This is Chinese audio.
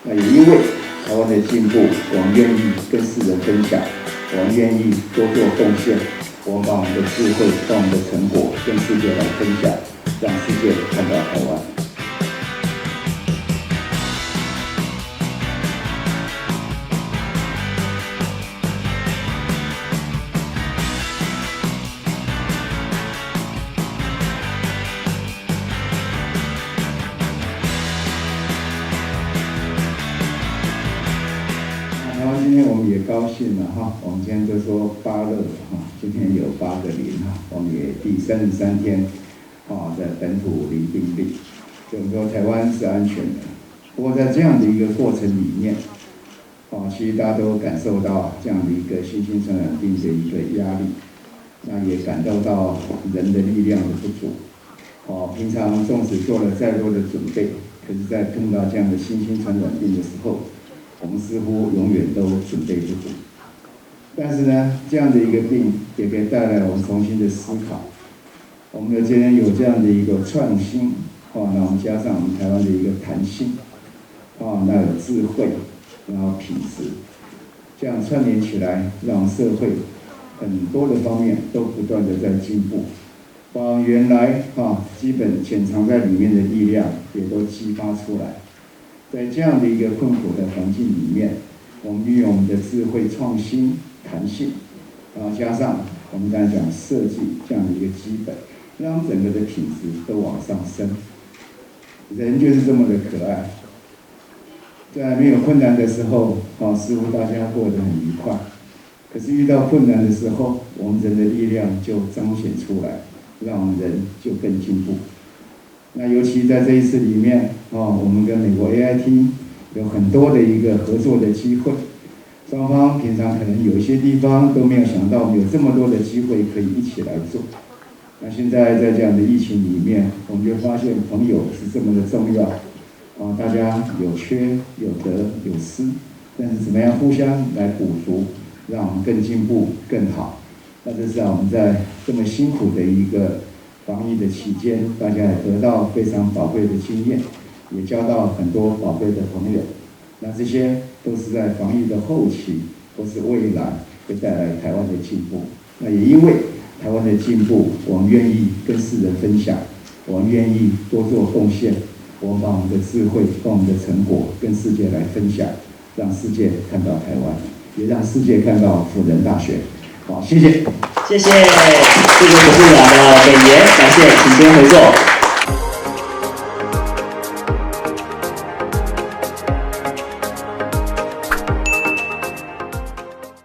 那也因为台湾的进步，我们愿意跟世人分享，我们愿意多做贡献，我们把我们的智慧、把我们的成果跟世界来分享，让世界看到台湾。今天我们也高兴了哈，我们今天就说8乐哈，今天有8个0哈，我们也第33天的本土零病例，就是说台湾是安全的。不过在这样的一个过程里面，其实大家都感受到这样的一个新兴传染病的一个压力，那也感受到人的力量的不足。平常纵使做了再多的准备，可是在碰到这样的新兴传染病的时候，我们似乎永远都准备不足，但是呢，这样的一个病也可以带来我们重新的思考。我们今天有这样的一个创新，那我们加上我们台湾的一个弹性，那有智慧，然后品质，这样串联起来，让社会很多的方面都不断的在进步，把原来基本潜藏在里面的力量也都激发出来。在这样的一个困苦的环境里面，我们运用我们的智慧、创新、弹性，然后加上我们刚才讲设计这样的一个基本，让整个的品质都往上升。人就是这么的可爱，在没有困难的时候，似乎大家过得很愉快。可是遇到困难的时候，我们人的力量就彰显出来，让人就更进步。那尤其在这一次里面，我们跟美国 AIT 有很多的一个合作的机会，双方平常可能有一些地方都没有想到，有这么多的机会可以一起来做。那现在在这样的疫情里面，我们就发现朋友是这么的重要，大家有缺有得有失，但是怎么样互相来补足，让我们更进步更好。那这是我们在这么辛苦的一个防疫的期间，大家也得到非常宝贵的经验，也交到很多宝贵的朋友。那这些都是在防疫的后期，或是未来会带来台湾的进步。那也因为台湾的进步，我们愿意跟世人分享，我们愿意多做贡献，我们把我们的智慧、把我们的成果跟世界来分享，让世界看到台湾，也让世界看到辅仁大学。好，谢谢。谢谢副部长的美言，感谢，请先回座。